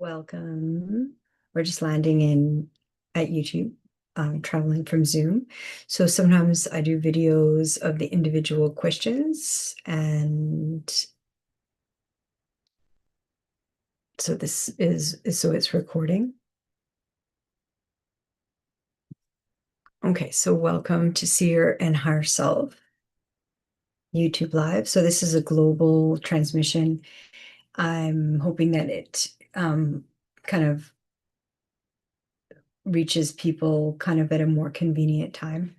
Welcome. We're just landing in at YouTube, traveling from Zoom. So sometimes I do videos of the individual questions, and so this is so it's recording. Okay, so welcome to Seer and Higher Self YouTube Live. So this is a global transmission. I'm hoping that it kind of reaches people kind of at a more convenient time.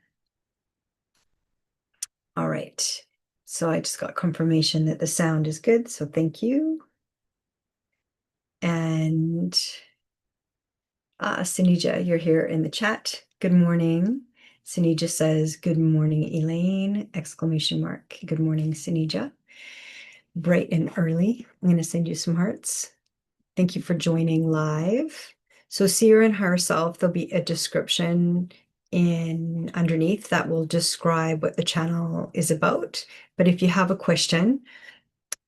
All right. So I just got confirmation that the sound is good. So thank you. And Senija, you're here in the chat. Good morning. Senija says, good morning, Elaine, exclamation mark. Good morning, Senija. Bright and early. I'm going to send you some hearts. Thank you for joining live. So Seer and Higher Self, there'll be a description in underneath that will describe what the channel is about. But if you have a question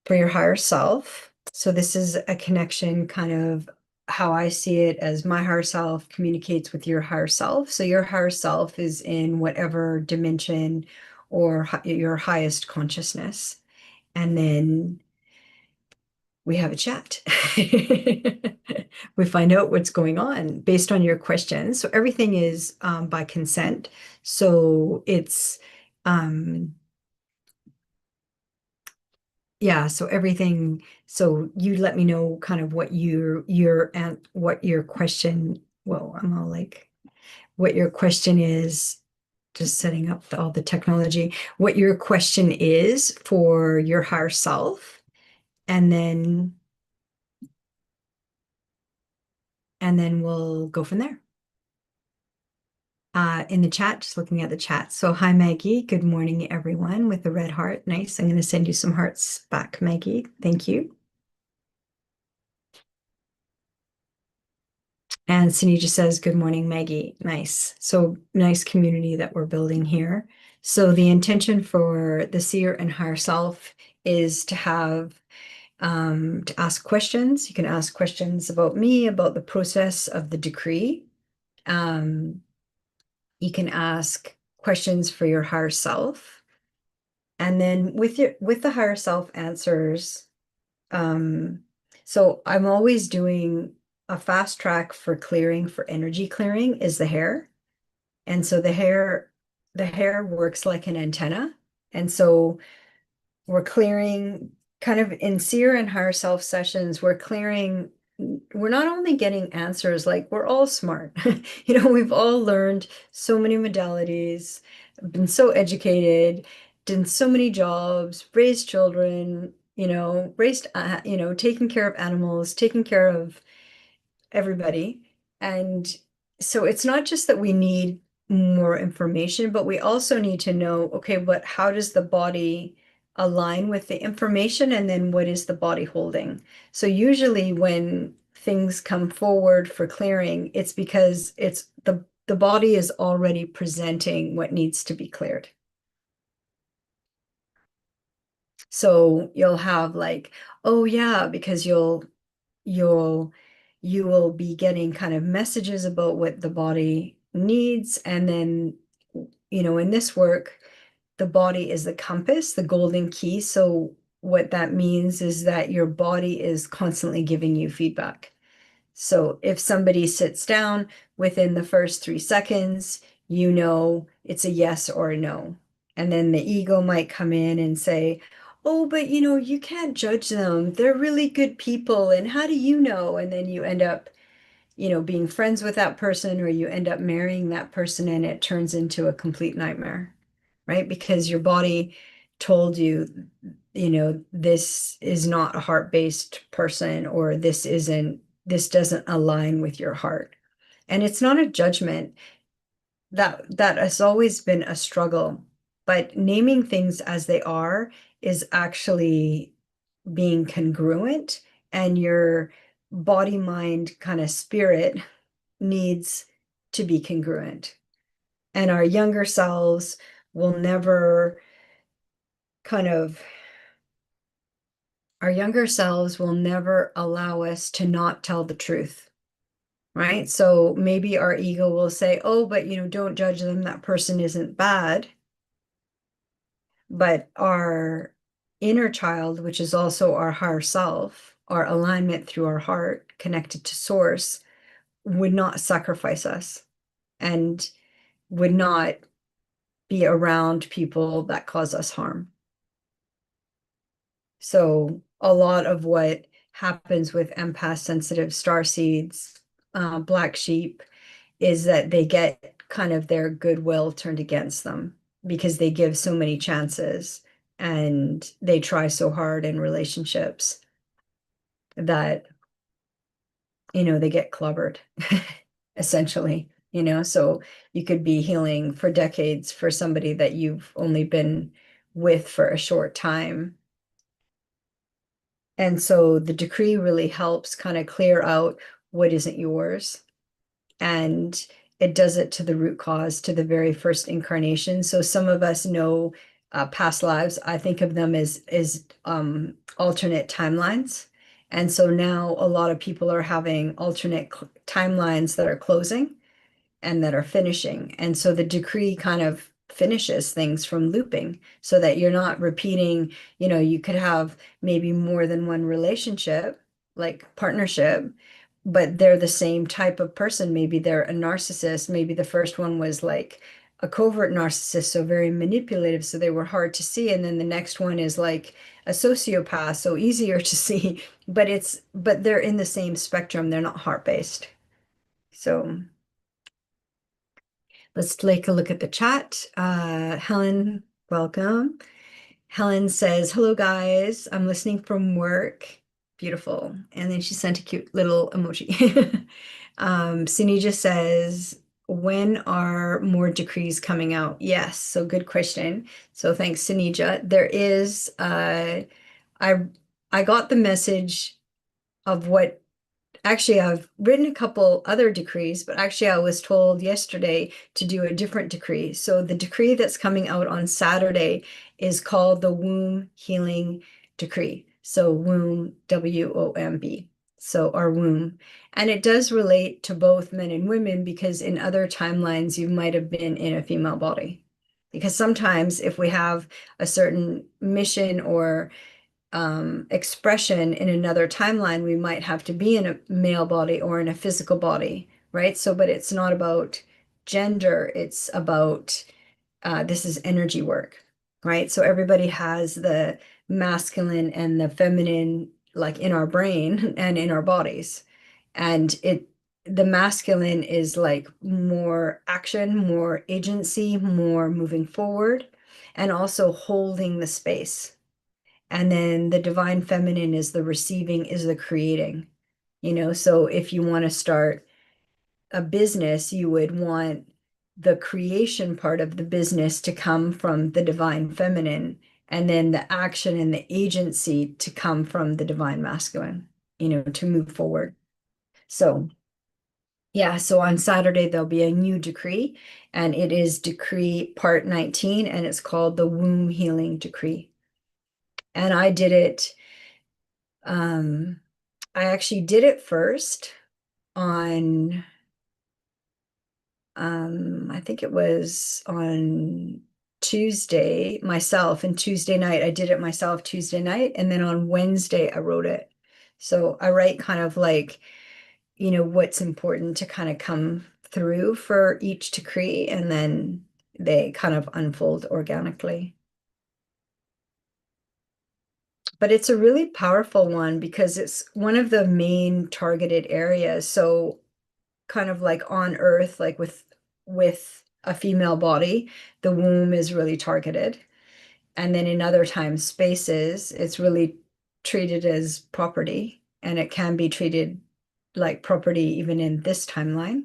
for your higher self, so this is a connection, kind of how I see it, as my higher self communicates with your higher self. So your higher self is in whatever dimension or your highest consciousness. And then we have a chat. We find out what's going on based on your questions. So everything is by consent. So it's yeah, so everything, so you let me know kind of what what your question, well, I'm all like, what your question is, just setting up all the technology, what your question is for your higher self, and then we'll go from there. In the chat, just looking at the chat. So hi, Maggie. Good morning, everyone, with the red heart. Nice. I'm going to send you some hearts back, Maggie. Thank you. And Senija says, good morning, Maggie. Nice. So nice community that we're building here. So the intention for the Seer and Higher Self is to have to ask questions. You can ask questions about me, about the process of the decree. You can ask questions for your higher self. And then with the higher self answers, so I'm always doing a fast track for clearing, for energy clearing, is the hair. And so the hair works like an antenna. And so we're clearing kind of in Seer and Higher Self sessions, we're not only getting answers, like we're all smart. We've all learned so many modalities, been so educated, done so many jobs, raised children, taking care of animals, taking care of everybody. And so it's not just that we need more information, but we also need to know, okay, but how does the body align with the information? And then what is the body holding? So usually when things come forward for clearing, it's because it's the body is already presenting what needs to be cleared. So you'll have like, oh yeah, because you will be getting kind of messages about what the body needs. And then, in this work, the body is the compass, the golden key. So what that means is that your body is constantly giving you feedback. So if somebody sits down within the first 3 seconds, it's a yes or a no. And then the ego might come in and say, oh, but you can't judge them. They're really good people. And how do you know? And then you end up, being friends with that person, or you end up marrying that person, and it turns into a complete nightmare, right? Because your body told you, this is not a heart-based person, or this doesn't align with your heart. And it's not a judgment. That has always been a struggle, but naming things as they are is actually being congruent, and your body, mind, kind of spirit needs to be congruent. And our younger selves will never kind of our younger selves will never allow us to not tell the truth, right? So maybe our ego will say, oh, but don't judge them. That person isn't bad. But our inner child, which is also our higher self, our alignment through our heart connected to source, would not sacrifice us and would not be around people that cause us harm. So a lot of what happens with empath sensitive starseeds, black sheep, is that they get kind of their goodwill turned against them because they give so many chances and they try so hard in relationships that, they get clobbered, essentially, so you could be healing for decades for somebody that you've only been with for a short time. And so the decree really helps kind of clear out what isn't yours. And it does it to the root cause, to the very first incarnation. So some of us know past lives. I think of them as alternate timelines. And so now a lot of people are having alternate timelines that are closing and that are finishing. And so the decree kind of finishes things from looping so that you're not repeating, you could have maybe more than one relationship, like partnership, but they're the same type of person. Maybe they're a narcissist. Maybe the first one was like a covert narcissist, so very manipulative, so they were hard to see. And then the next one is like a sociopath, so easier to see, but they're in the same spectrum. They're not heart-based. So let's take a look at the chat. Helen, welcome. Helen says, hello, guys. I'm listening from work. Beautiful. And then she sent a cute little emoji. Senija says, when are more decrees coming out? Yes, so good question. So thanks, Senija. There is, I got the message of what. Actually, I've written a couple other decrees, but actually I was told yesterday to do a different decree. So the decree that's coming out on Saturday is called the Womb Healing Decree. So womb, WOMB. So our womb. And it does relate to both men and women because in other timelines, you might have been in a female body. Because sometimes if we have a certain mission or expression in another timeline, we might have to be in a male body or in a physical body, right? So, but it's not about gender, it's about this is energy work, right? So everybody has the masculine and the feminine, like in our brain and in our bodies. And the masculine is like more action, more agency, more moving forward, and also holding the space. And then the divine feminine is the receiving, is the creating, So if you want to start a business, you would want the creation part of the business to come from the divine feminine, and then the action and the agency to come from the divine masculine, to move forward. So, yeah, so on Saturday, there'll be a new decree, and it is decree part 19, and it's called the Womb Healing Decree. And I did it. I actually did it first on, I think it was on Tuesday myself, and Tuesday night, I did it myself Tuesday night, and then on Wednesday, I wrote it. So I write kind of like, what's important to kind of come through for each decree, and then they kind of unfold organically. But it's a really powerful one because it's one of the main targeted areas. So kind of like on Earth, like with a female body, the womb is really targeted. And then in other time spaces, it's really treated as property, and it can be treated like property even in this timeline.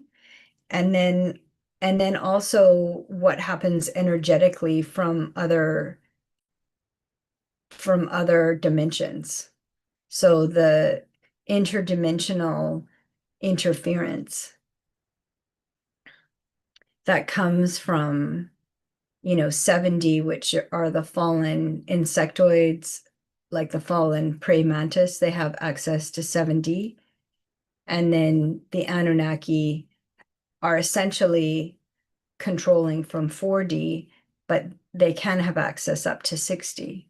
And then also what happens energetically from other dimensions. So the interdimensional interference that comes from 70, which are the fallen insectoids, like the fallen praying mantis, they have access to 7D. And then the Anunnaki are essentially controlling from 4D, but they can have access up to 6D,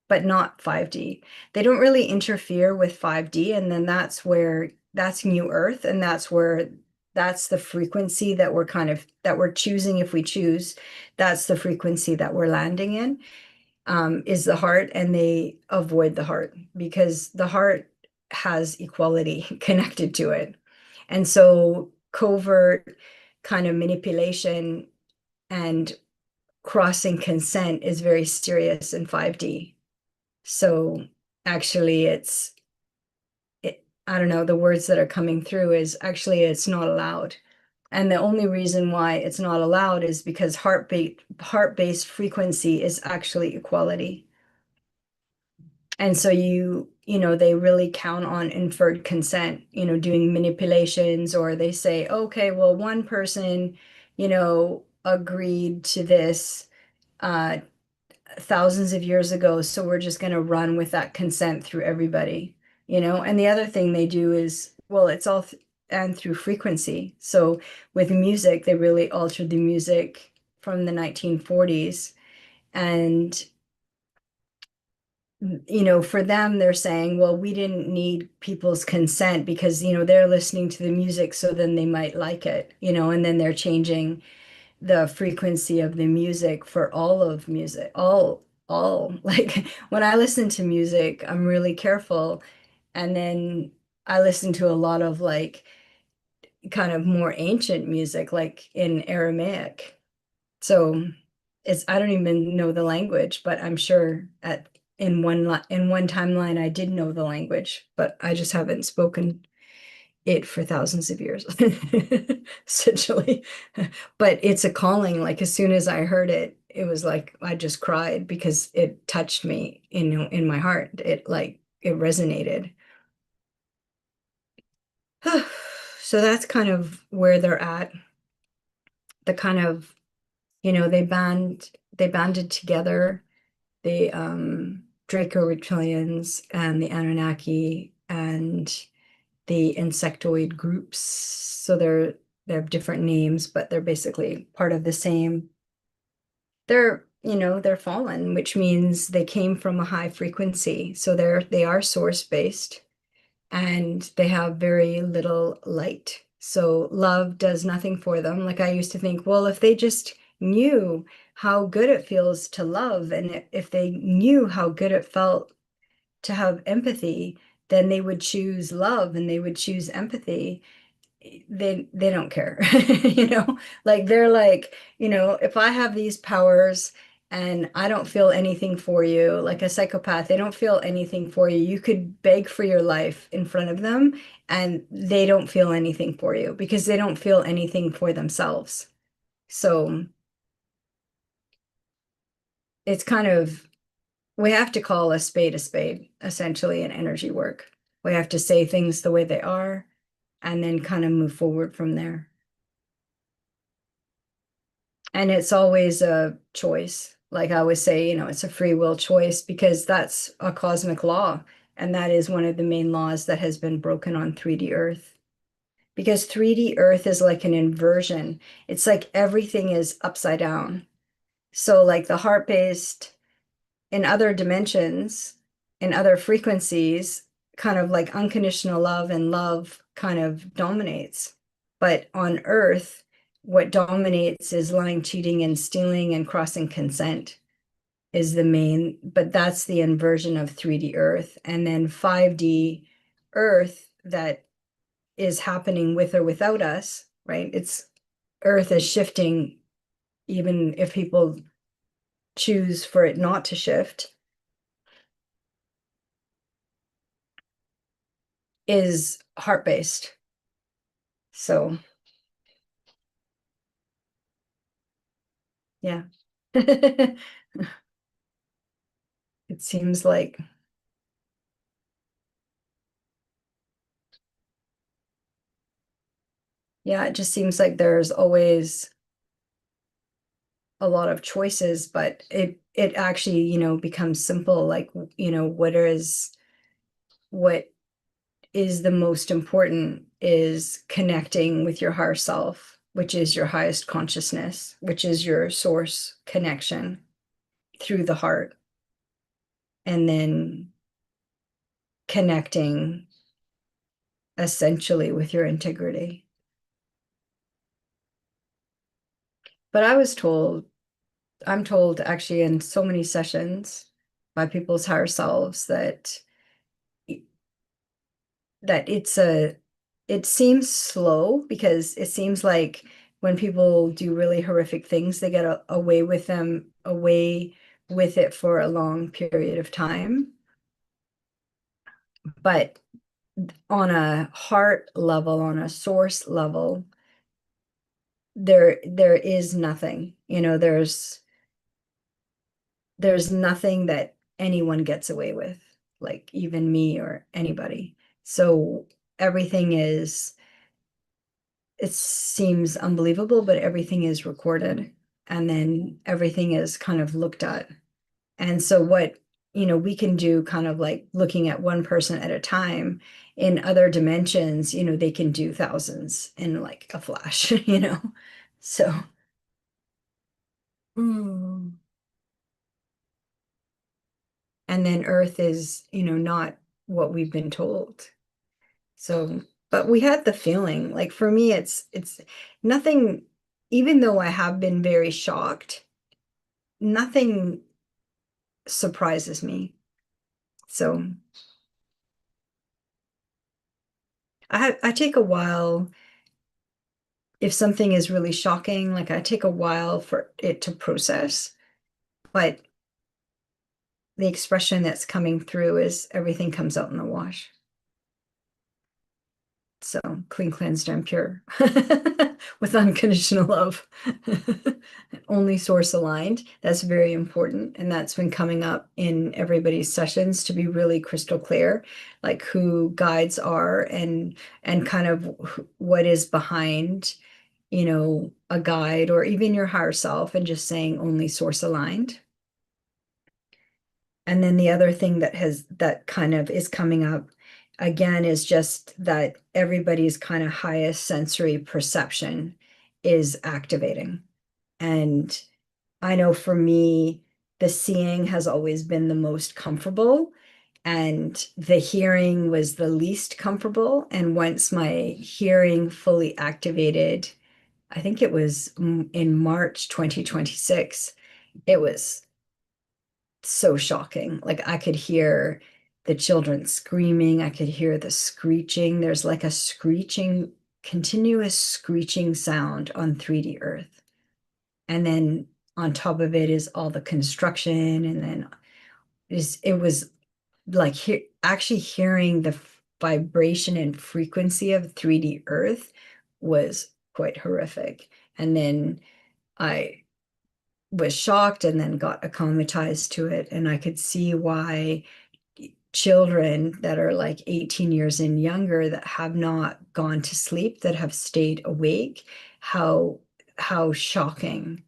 but not 5D. They don't really interfere with 5D, and then that's New Earth, and that's the frequency that we're choosing if we choose. That's the frequency that we're landing in, is the heart, and they avoid the heart because the heart has equality connected to it. And so covert kind of manipulation and crossing consent is very serious in 5D. So actually I don't know, the words that are coming through is actually it's not allowed. And the only reason why it's not allowed is because heart-based frequency is actually equality. And so they really count on inferred consent, doing manipulations, or they say, okay, well, one person, agreed to this uh, thousands of years ago, so we're just going to run with that consent through everybody. And the other thing they do is, well, it's all and through frequency. So with music, they really altered the music from the 1940s. And for them, they're saying, well, we didn't need people's consent because, they're listening to the music, so then they might like it, and then they're changing the frequency of the music for all of music, all like when I listen to music, I'm really careful. And then I listen to a lot of like kind of more ancient music, like in Aramaic. So I don't even know the language, but I'm sure in one timeline I did know the language, but I just haven't spoken it for thousands of years, essentially. But it's a calling. Like as soon as I heard it, it was like I just cried because it touched me in my heart. It resonated. So that's kind of where they're at. The kind of, they banded together the Draco reptilians and the Anunnaki and the insectoid groups. So they have different names, but they're basically part of the same. They're fallen, which means they came from a high frequency. So they are source based and they have very little light. So love does nothing for them. Like I used to think, well, if they just knew how good it feels to love, and if they knew how good it felt to have empathy, then they would choose love and they would choose empathy. They don't care. Like they're like, if I have these powers and I don't feel anything for you, like a psychopath, they don't feel anything for you. You could beg for your life in front of them and they don't feel anything for you because they don't feel anything for themselves. So it's kind of, we have to call a spade, essentially, in energy work. We have to say things the way they are and then kind of move forward from there. And it's always a choice. Like I always say, it's a free will choice because that's a cosmic law. And that is one of the main laws that has been broken on 3D Earth. Because 3D Earth is like an inversion. It's like everything is upside down. So like the heart-based in other dimensions, in other frequencies, kind of like unconditional love and love kind of dominates. But on Earth, what dominates is lying, cheating, and stealing and crossing consent is the main, but that's the inversion of 3D Earth. And then 5D Earth that is happening with or without us, right? Earth is shifting, even if people choose for it not to shift, is heart-based. So, yeah. It seems like, yeah, it just seems like there's always a lot of choices, but it actually, becomes simple. Like, what is the most important is connecting with your higher self, which is your highest consciousness, which is your source connection through the heart, and then connecting essentially with your integrity. But I'm told actually in so many sessions by people's higher selves that it seems slow because it seems like when people do really horrific things, they get away with it for a long period of time. But on a heart level, on a source level, there is nothing. There's nothing that anyone gets away with, like even me or anybody. So everything is, it seems unbelievable, but everything is recorded and then everything is kind of looked at. And so what, we can do kind of like looking at one person at a time in other dimensions, they can do thousands in like a flash, So, mm. And then Earth is, not what we've been told. So, but we had the feeling, like for me, it's nothing, even though I have been very shocked, nothing surprises me. So I take a while, if something is really shocking, like I take a while for it to process, but the expression that's coming through is everything comes out in the wash. So clean, cleansed, and pure with unconditional love. Only source aligned. That's very important. And that's been coming up in everybody's sessions to be really crystal clear, like who guides are and kind of what is behind, a guide or even your higher self, and just saying only source aligned. And then the other thing that kind of is coming up again is just that everybody's kind of highest sensory perception is activating. And I know for me, the seeing has always been the most comfortable, and the hearing was the least comfortable. And once my hearing fully activated, I think it was in March 2026, it was so shocking. Like I could hear the children screaming, I could hear the screeching. There's like a screeching, continuous screeching sound on 3D Earth. And then on top of it is all the construction, and then it was like actually hearing the vibration and frequency of 3D Earth was quite horrific. And then I was shocked and then got acclimatized to it. And I could see why children that are like 18 years and younger that have not gone to sleep, that have stayed awake, how shocking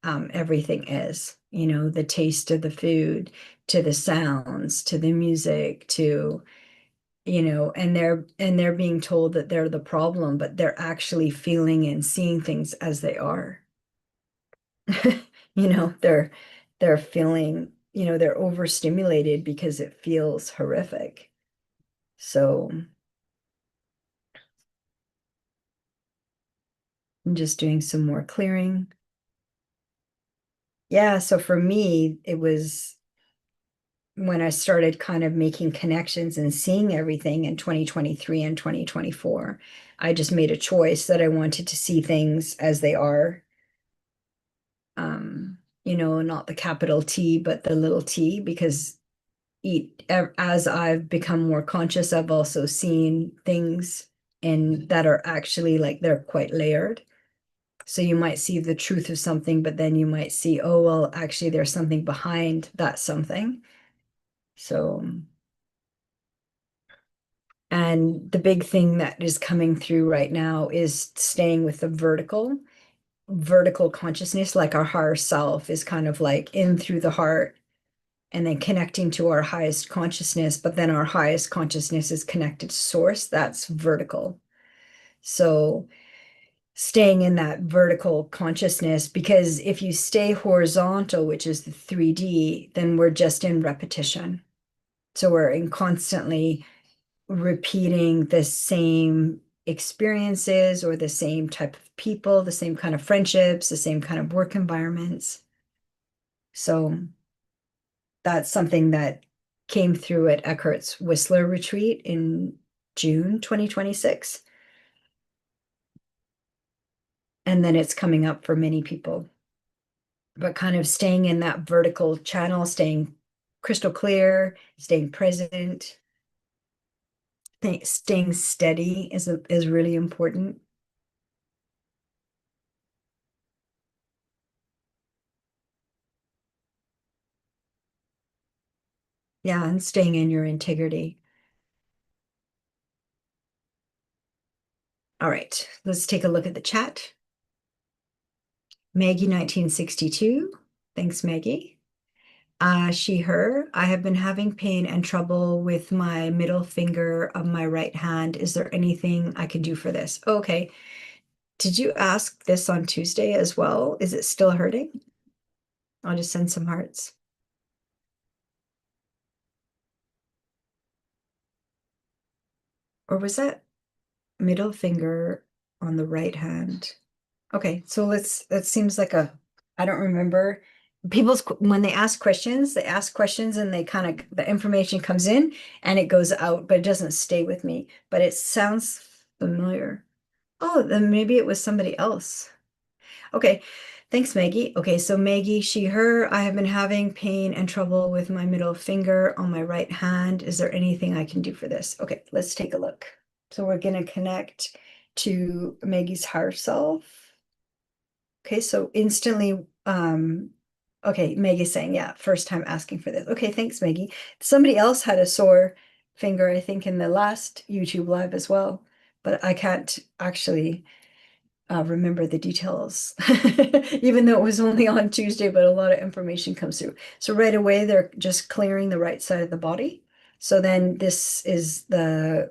everything is. The taste of the food, to the sounds, to the music, to and they're being told that they're the problem, but they're actually feeling and seeing things as they are. They're feeling, they're overstimulated because it feels horrific. So I'm just doing some more clearing. Yeah, so for me, it was when I started kind of making connections and seeing everything in 2023 and 2024. I just made a choice that I wanted to see things as they are. Not the capital T, but the little t, because as I've become more conscious, I've also seen things and that are actually like they're quite layered. So you might see the truth of something, but then you might see, oh, well, actually there's something behind that something. So, and the big thing that is coming through right now is staying with the vertical vertical consciousness, like our higher self is kind of like in through the heart and then connecting to our highest consciousness, but then our highest consciousness is connected to source. That's vertical. So staying in that vertical consciousness, because if you stay horizontal, which is the 3D, then we're just in repetition. So we're in constantly repeating the same experiences or the same type of people, the same kind of friendships, the same kind of work environments. So that's something that came through at Eckhart's Whistler retreat in June 2026. And then it's coming up for many people. But kind of staying in that vertical channel, staying crystal clear, staying present, staying steady is really important. Yeah, and staying in your integrity. All right, let's take a look at the chat. Maggie 1962. Thanks, Maggie. She, her. I have been having pain and trouble with my middle finger of my right hand. Is there anything I can do for this? Okay. Did you ask this on Tuesday as well? Is it still hurting? I'll just send some hearts. Or was that middle finger on the right hand? Okay, so that seems like I don't remember. When they ask questions and they kind of, the information comes in and it goes out, but it doesn't stay with me. But it sounds familiar. Oh, then maybe it was somebody else. Okay, thanks, Maggie. Okay, so Maggie, she, her, I have been having pain and trouble with my middle finger on my right hand. Is there anything I can do for this? Okay, let's take a look. So we're going to connect to Maggie's higher self. Okay, so instantly, okay, Maggie's saying, yeah, first time asking for this. Okay, thanks, Maggie. Somebody else had a sore finger, I think, in the last YouTube live as well, but I can't actually remember the details, even though it was only on Tuesday, but a lot of information comes through. So right away, they're just clearing the right side of the body. So then this is the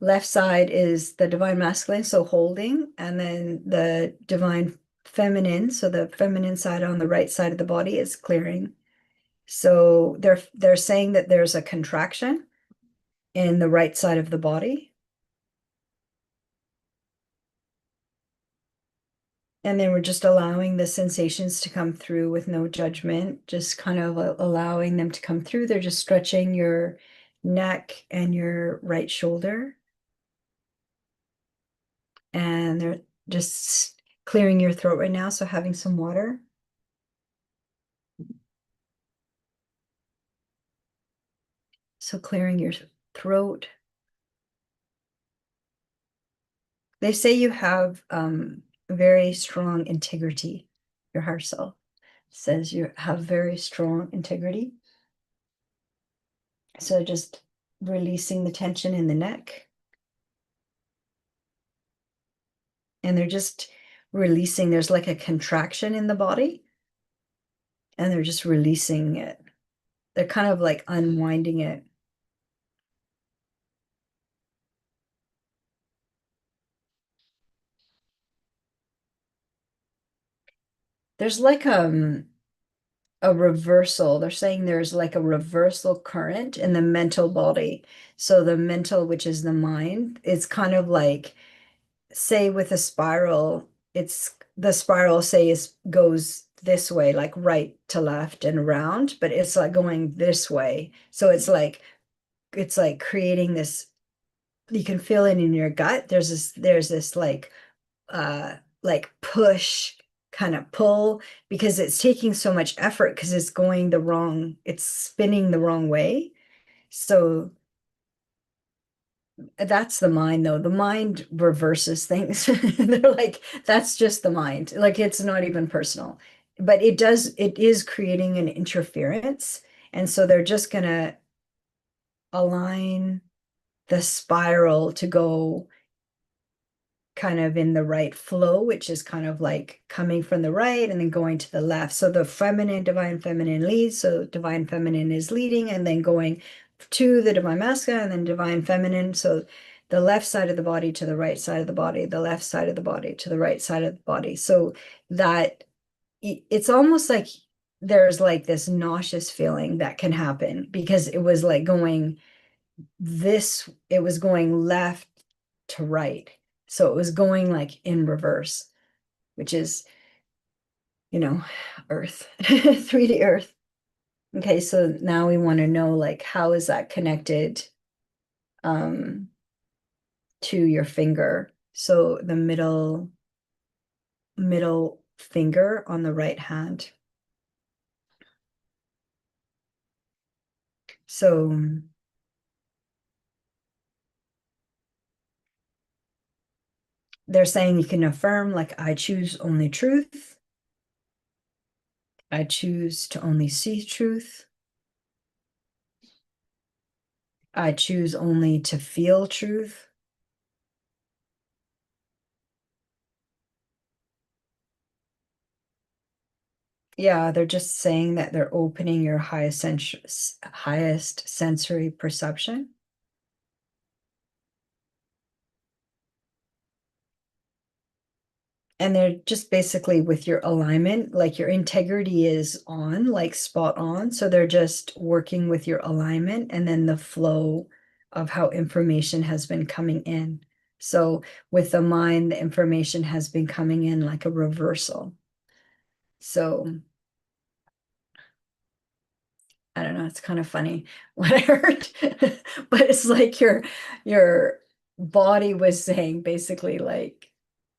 left side is the divine masculine, so holding, and then the divine feminine, so the feminine side on the right side of the body is clearing. So they're saying that there's a contraction in the right side of the body. And then we're just allowing the sensations to come through with no judgment, just kind of allowing them to come through. They're just stretching your neck and your right shoulder. And they're just clearing your throat right now. So having some water. So clearing your throat. They say you have very strong integrity. Your higher self says you have very strong integrity. So just releasing the tension in the neck. And they're just releasing. There's like a contraction in the body, and they're just releasing it. They're kind of like unwinding it. There's like a reversal. They're saying there's like a reversal current in the mental body. So the mental, which is the mind, it's kind of like, say with a spiral, it's the spiral, say, is goes this way, like right to left and around, but it's like going this way. So it's like creating this, you can feel it in your gut. There's this like push kind of pull, because it's taking so much effort, because it's spinning the wrong way. So that's the mind, though. The mind reverses things. They're like, that's just the mind. Like, it's not even personal. But it is creating an interference. And so they're just gonna align the spiral to go kind of in the right flow, which is kind of like coming from the right and then going to the left. So the feminine, divine feminine leads. So divine feminine is leading and then going to the divine masculine and then divine feminine. So the left side of the body to the right side of the body, the left side of the body to the right side of the body. So that it's almost like there's like this nauseous feeling that can happen because it was like going it was going left to right. So it was going like in reverse, which is, Earth, 3D Earth. Okay, so now we want to know like how is that connected um to your finger? So the middle finger on the right hand. So they're saying you can affirm like I choose only truth. I choose to only see truth. I choose only to feel truth. Yeah, they're just saying that they're opening your highest sensory perception. And they're just basically with your alignment, like your integrity is on, like spot on. So they're just working with your alignment and then the flow of how information has been coming in. So with the mind, the information has been coming in like a reversal. So I don't know, it's kind of funny what I heard, but it's like your body was saying basically like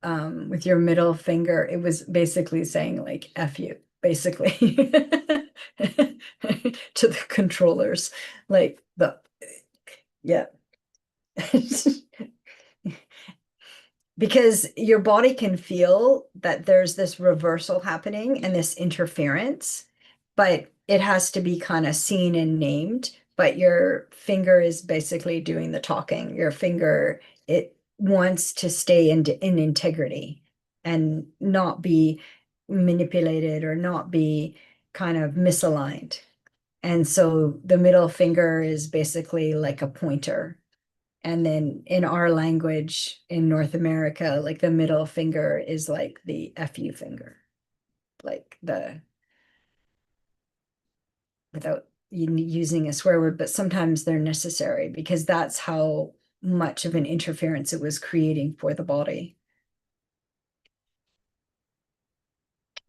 with your middle finger, it was basically saying like F you, basically to the controllers. Like the yeah. Because your body can feel that there's this reversal happening and this interference, but it has to be kind of seen and named. But your finger is basically doing the talking. Your finger, it wants to stay in integrity and not be manipulated or not be kind of misaligned. And so the middle finger is basically like a pointer. And then in our language in North America, like the middle finger is like the FU finger, like without using a swear word, but sometimes they're necessary because that's how much of an interference it was creating for the body.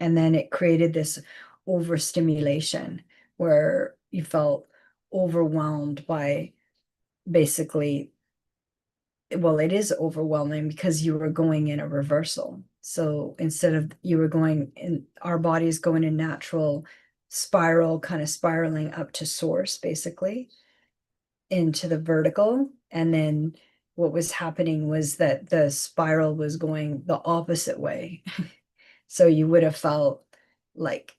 And then it created this overstimulation where you felt overwhelmed by basically well, it is overwhelming because you were going in a reversal. So instead of you were going in, our body's going in natural spiral, kind of spiraling up to source, basically into the vertical. And then what was happening was that the spiral was going the opposite way. So you would have felt like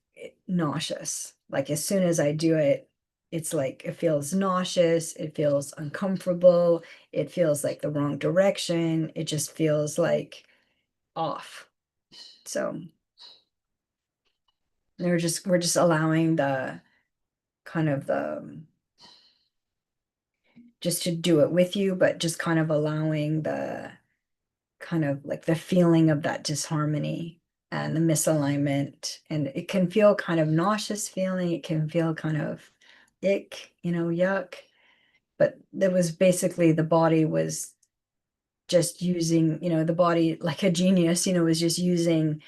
nauseous. Like as soon as I do it, it's like it feels nauseous, it feels uncomfortable, it feels like the wrong direction, it just feels like off. So we're just allowing the kind of the just to do it with you, but just kind of allowing the kind of like the feeling of that disharmony and the misalignment. And it can feel kind of nauseous feeling. It can feel kind of ick, yuck. But there was basically the body was just using, the body like a genius, was just using,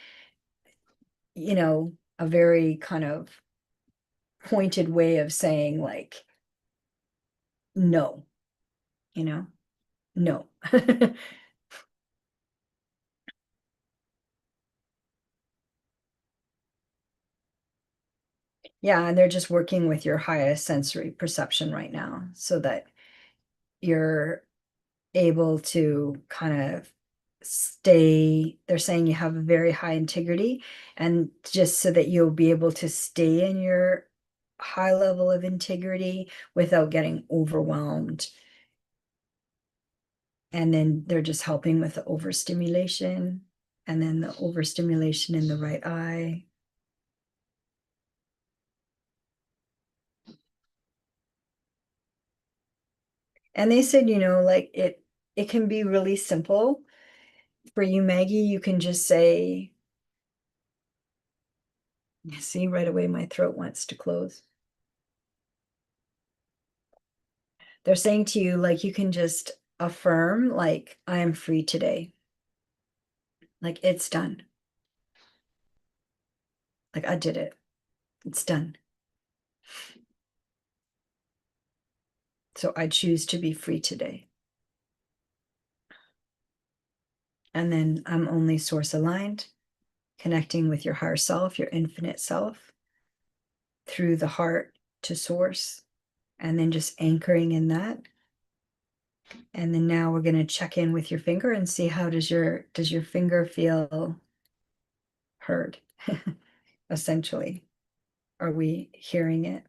a very kind of pointed way of saying like, no, no. Yeah, and they're just working with your highest sensory perception right now so that you're able to kind of they're saying you have a very high integrity, and just so that you'll be able to stay in your high level of integrity without getting overwhelmed And then they're just helping with the overstimulation, and then the overstimulation in the right eye. And they said, like it can be really simple. For you, Maggie, you can just say, see, right away my throat wants to close. They're saying to you, like, you can just affirm, like, I am free today. Like, it's done. Like, I did it. It's done. So I choose to be free today. And then I'm only source aligned, connecting with your higher self, your infinite self, through the heart to source, and then just anchoring in that. And then now we're going to check in with your finger and see how does your finger feel heard? Essentially. Are we hearing it?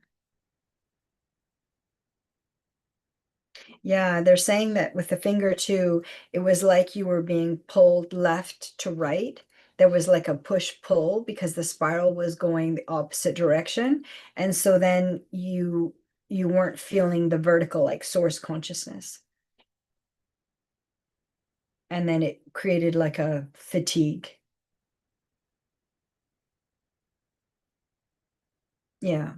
Yeah, they're saying that with the finger too, it was like you were being pulled left to right. There was like a push-pull because the spiral was going the opposite direction. And so then you weren't feeling the vertical like source consciousness. And then it created like a fatigue. Yeah.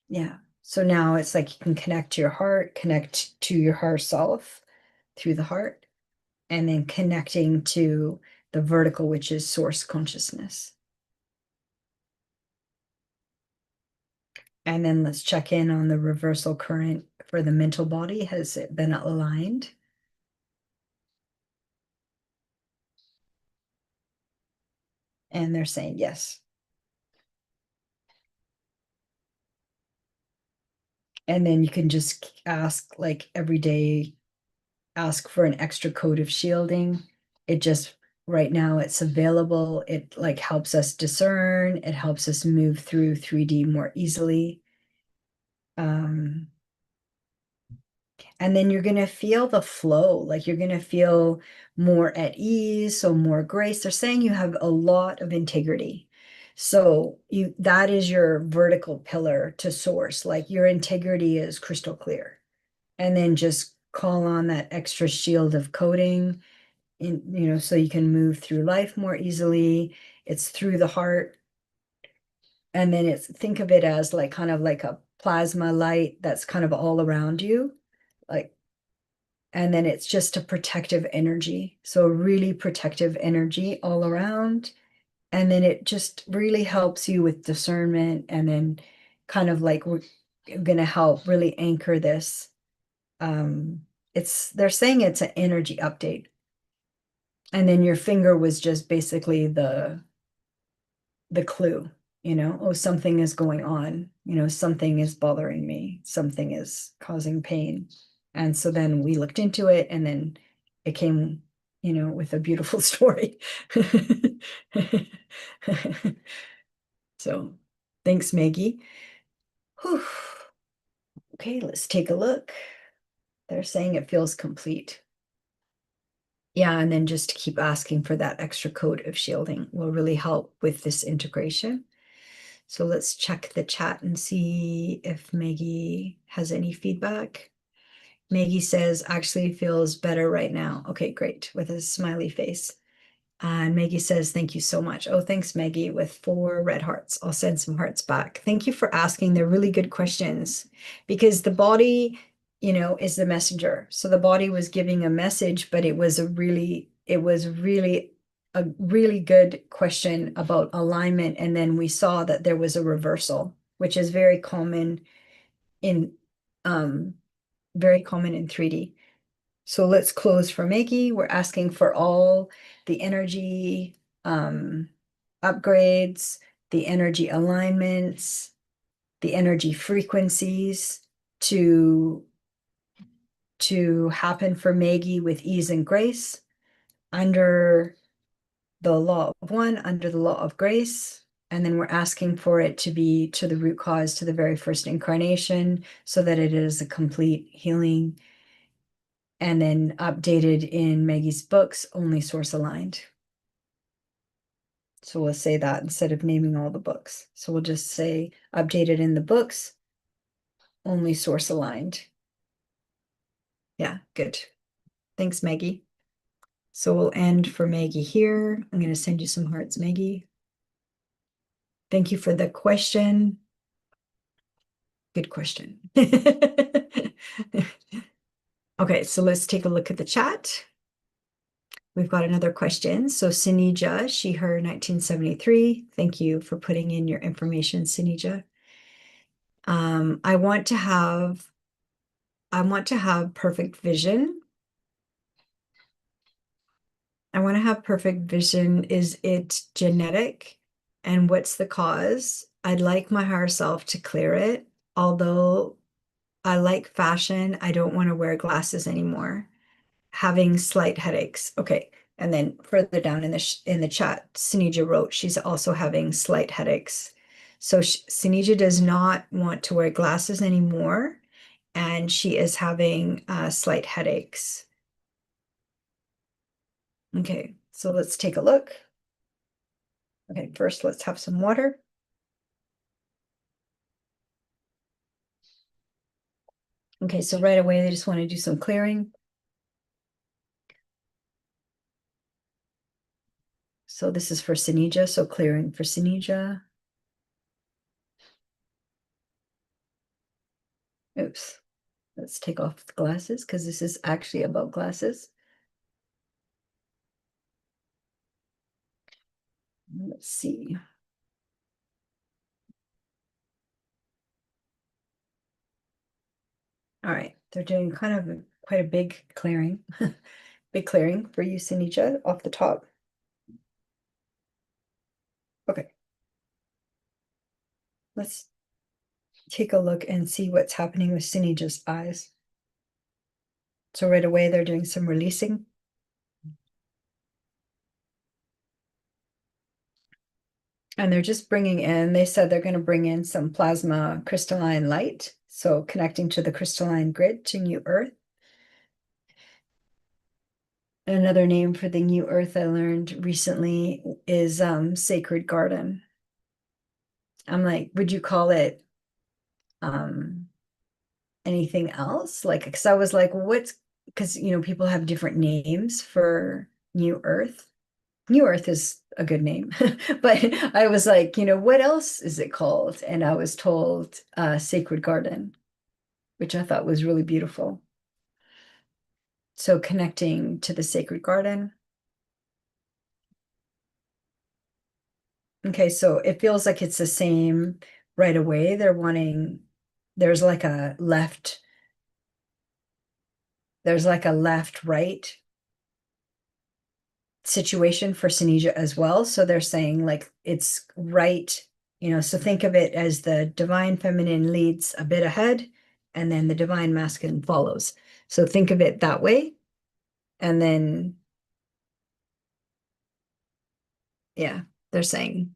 Yeah. So now it's like you can connect to your heart, connect to your higher self through the heart, and then connecting to the vertical, which is source consciousness. And then let's check in on the reversal current for the mental body. Has it been aligned? And they're saying yes. And then you can just ask, like every day, ask for an extra coat of shielding. It just right now it's available. It like helps us discern, it helps us move through 3D more easily. And then you're going to feel the flow, like you're going to feel more at ease, so more grace. They're saying you have a lot of integrity. So that is your vertical pillar to source, like your integrity is crystal clear. And then just call on that extra shield of coating in, so you can move through life more easily. It's through the heart. And then think of it as like kind of like a plasma light that's kind of all around you. Like, and then it's just a protective energy. So a really protective energy all around. And then it just really helps you with discernment. And then kind of like we're going to help really anchor this. They're saying it's an energy update. And then your finger was just basically the clue, oh, something is going on, something is bothering me, something is causing pain. And so then we looked into it, and then it came, with a beautiful story. So thanks, Maggie. Whew. Okay, let's take a look. They're saying it feels complete. Yeah, and then just keep asking for that extra coat of shielding will really help with this integration. So let's check the chat and see if Maggie has any feedback. Maggie says, actually feels better right now. Okay, great, with a smiley face. And Maggie says, thank you so much. Oh, thanks, Maggie, with 4 red hearts. I'll send some hearts back. Thank you for asking. They're really good questions because the body, is the messenger. So the body was giving a message, but it was really a really good question about alignment. And then we saw that there was a reversal, which is in um, very common in 3D. So let's close for Maggie. We're asking for all the energy upgrades, the energy alignments, the energy frequencies to happen for Maggie with ease and grace under the law of one, under the law of grace. And then we're asking for it to be to the root cause, to the very first incarnation, so that it is a complete healing And then updated in Maggie's books, only source aligned. So we'll say that instead of naming all the books. So we'll just say updated in the books, only source aligned. Yeah, good. Thanks, Maggie. So we'll end for Maggie here. I'm going to send you some hearts, Maggie. Thank you for the question. Good question. Okay, so let's take a look at the chat. We've got another question. So Senija, she, her 1973. Thank you for putting in your information, Senija. I want to have perfect vision. I want to have perfect vision. Is it genetic? And what's the cause? I'd like my higher self to clear it. Although I like fashion, I don't want to wear glasses anymore. Having slight headaches. Okay. And then further down in the chat, Senija wrote she's also having slight headaches. So Senija does not want to wear glasses anymore, and she is having slight headaches. Okay, so let's take a look. Okay, first let's have some water. Okay, so right away they just want to do some clearing. So this is for Senija, so clearing for Senija. Oops, let's take off the glasses because this is actually about glasses. Let's see. All right, they're doing kind of quite a big clearing, big clearing for you, Senija, off the top. Okay, let's take a look and see what's happening with Senija's eyes. So right away, they're doing some releasing. And they're just bringing in, they said they're going to bring in some plasma crystalline light. So connecting to the crystalline grid to New Earth. Another name for the New Earth I learned recently is Sacred Garden. I'm like, would you call it anything else? Like, because I was like, what's, because, people have different names for New Earth. New Earth is a good name, but I was like, what else is it called? And I was told Sacred Garden, which I thought was really beautiful. So connecting to the Sacred Garden. Okay, so it feels like it's the same right away. There's like a left, right situation for Senija as well. So they're saying like it's right, so think of it as the divine feminine leads a bit ahead and then the divine masculine follows. So think of it that way. And then, yeah, they're saying,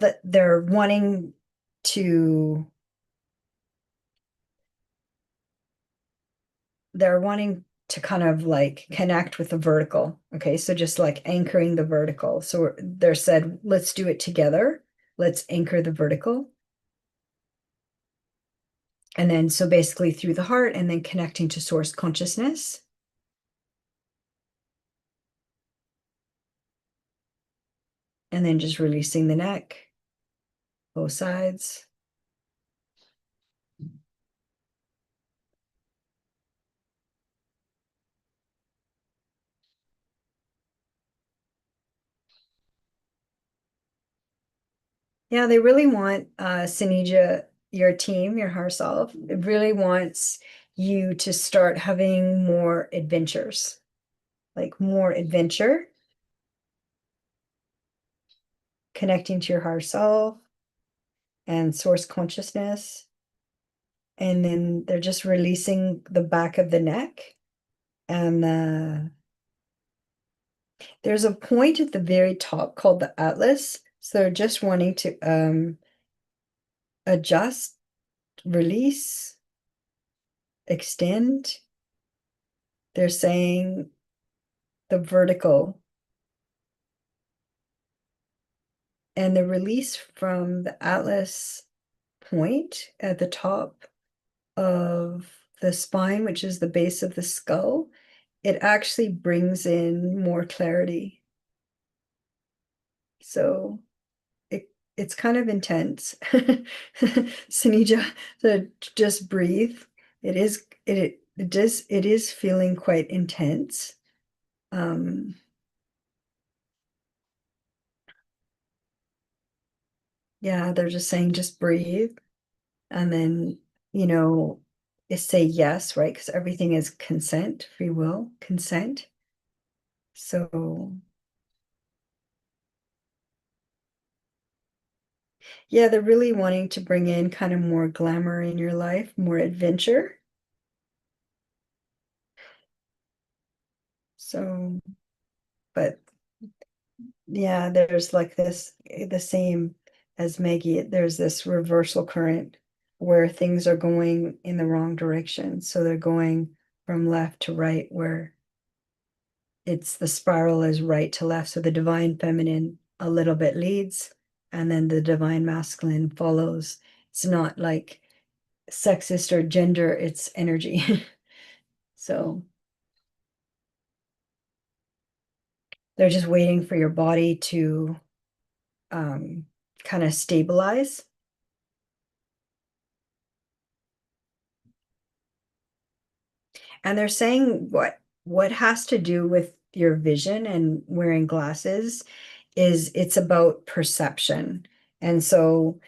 that they're wanting to kind of like connect with the vertical. Okay, so just like anchoring the vertical. So they're said, let's do it together. Let's anchor the vertical. And then, so basically through the heart and then connecting to source consciousness. And then just releasing the neck, both sides. Yeah, they really want Senija, your team, your higher self, it really wants you to start having more adventures, like more adventure, connecting to your higher self and source consciousness. And then they're just releasing the back of the neck. And there's a point at the very top called the atlas. So they're just wanting to adjust release, extend. They're saying the vertical and the release from the Atlas point at the top of the spine, which is the base of the skull, it actually brings in more clarity. So it's kind of intense. Senija, so just breathe. It is feeling quite intense. Yeah, they're just saying just breathe and then, you know, say yes, right? Because everything is consent, free will, consent. So yeah, they're really wanting to bring in kind of more glamour in your life, more adventure. So, but yeah, there's like this, the same as Maggie, there's this reversal current where things are going in the wrong direction. So they're going from left to right, where it's the spiral is right to left. So the divine feminine a little bit leads, and then the divine masculine follows. It's not like sexist or gender, it's energy. So they're just waiting for your body to kind of stabilize. And they're saying what has to do with your vision and wearing glasses is it's about perception. And so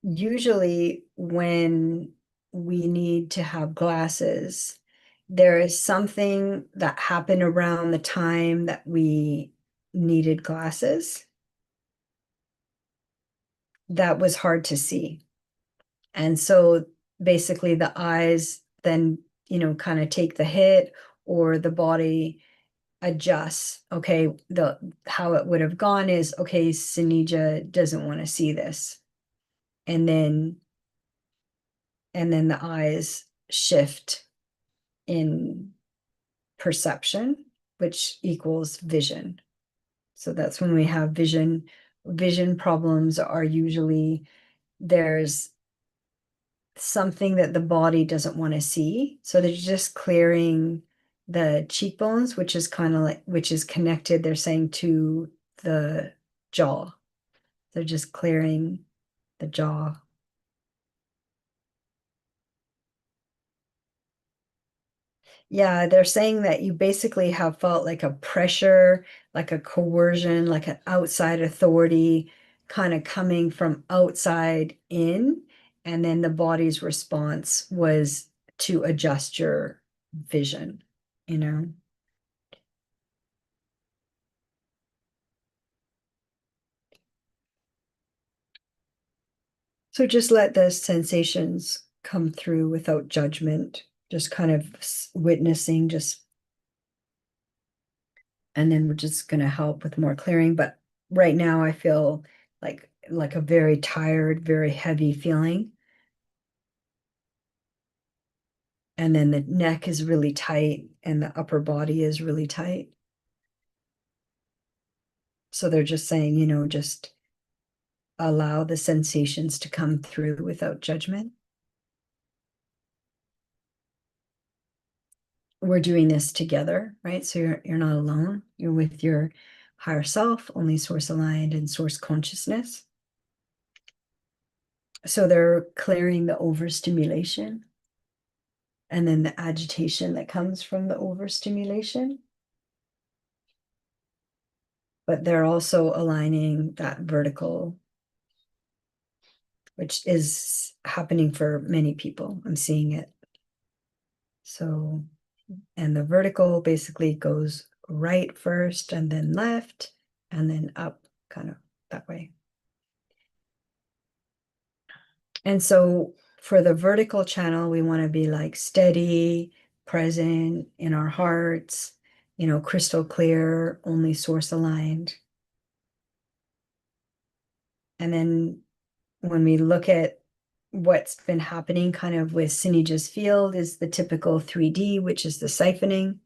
usually when we need to have glasses, there is something that happened around the time that we needed glasses that was hard to see. And so basically the eyes then, kind of take the hit, or the body adjusts. Okay, the how it would have gone is, okay, Senija doesn't want to see this. And then the eyes shift in perception, which equals vision. So that's when we have vision problems are usually there's something that the body doesn't want to see. So they're just clearing the cheekbones, which is kind of like, which is connected, they're saying, to the jaw. They're just clearing the jaw. Yeah, they're saying that you basically have felt like a pressure, like a coercion, like an outside authority kind of coming from outside in. And then the body's response was to adjust your vision, you know? So just let the sensations come through without judgment, just kind of witnessing, just, and then we're just going to help with more clearing. But right now I feel like a very tired, very heavy feeling. And then the neck is really tight and the upper body is really tight. So they're just saying, just allow the sensations to come through without judgment. We're doing this together, right? So you're not alone. You're with your higher self, only source aligned and source consciousness. So they're clearing the overstimulation and then the agitation that comes from the overstimulation. But they're also aligning that vertical, which is happening for many people. I'm seeing it. So, and the vertical basically goes right first and then left and then up, kind of that way. And so for the vertical channel, we want to be like steady, present in our hearts, crystal clear, only source aligned. And then when we look at what's been happening kind of with Senija's field is the typical 3D, which is the siphoning,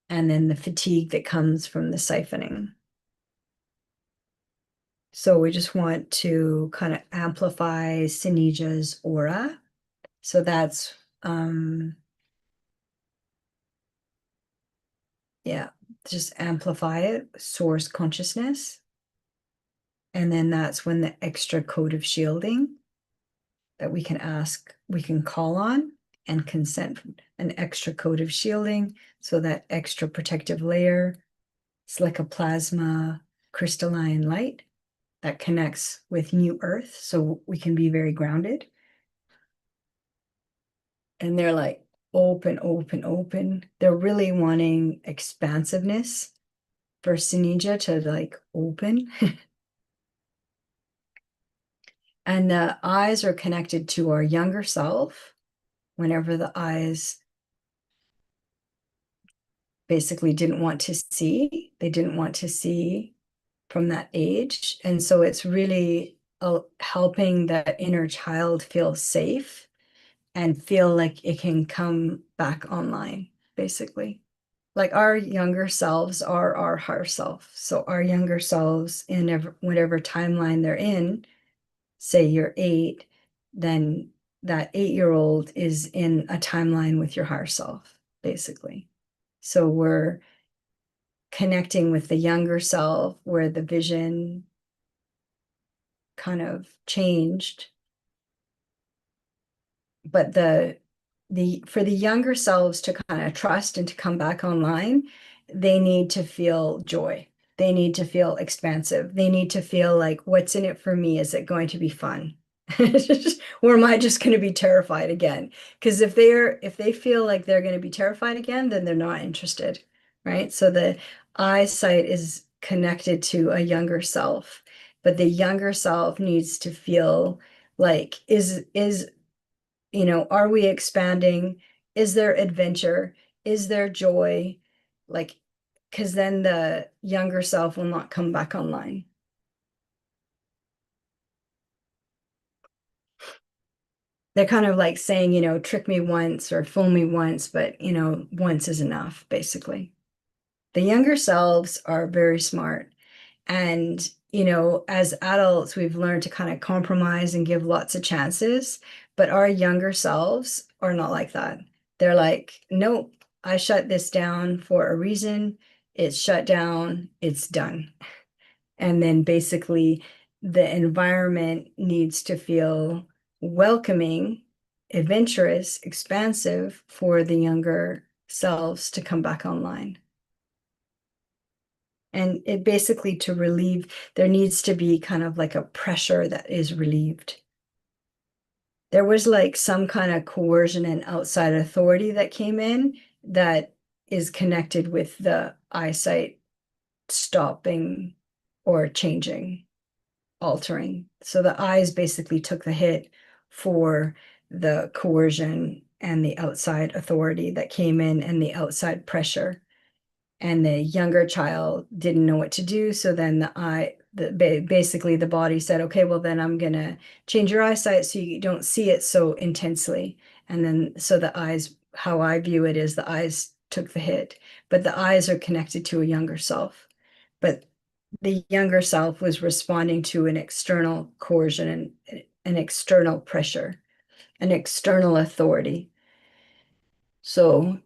and then the fatigue that comes from the siphoning. So we just want to kind of amplify Senija's aura. So that's, yeah, just amplify it, source consciousness. And then that's when the extra code of shielding that we can ask, we can call on and consent an extra code of shielding. So that extra protective layer, it's like a plasma crystalline light that connects with new earth. So we can be very grounded. And they're like open, open, open. They're really wanting expansiveness for Senija to like open. And the eyes are connected to our younger self. Whenever the eyes basically didn't want to see, they didn't want to see from that age. And so it's really helping that inner child feel safe and feel like it can come back online, basically. Like our younger selves are our higher self. So our younger selves in whatever timeline they're in, say you're 8, then that 8-year-old is in a timeline with your higher self, basically. So we're connecting with the younger self where the vision kind of changed. But for the younger selves to kind of trust and to come back online, they need to feel joy. They need to feel expansive. They need to feel like, what's in it for me? Is it going to be fun? Or am I just going to be terrified again? Because if they feel like they're going to be terrified again, then they're not interested, right? So the eyesight is connected to a younger self, but the younger self needs to feel like, are we expanding? Is there adventure? Is there joy? Like, because then the younger self will not come back online. They're kind of like saying, trick me once or fool me once, but, once is enough, basically. The younger selves are very smart. And, as adults, we've learned to kind of compromise and give lots of chances. But our younger selves are not like that. They're like, nope, I shut this down for a reason. It's shut down, it's done. And then basically, the environment needs to feel welcoming, adventurous, expansive for the younger selves to come back online. And it basically to relieve, there needs to be kind of like a pressure that is relieved. There was like some kind of coercion and outside authority that came in that is connected with the eyesight stopping or changing, altering. So the eyes basically took the hit for the coercion and the outside authority that came in and the outside pressure. And the younger child didn't know what to do. So then basically the body said, okay, well then I'm gonna change your eyesight so you don't see it so intensely. And then so the eyes, how I view it is the eyes took the hit, but the eyes are connected to a younger self. But the younger self was responding to an external coercion and an external pressure, an external authority. So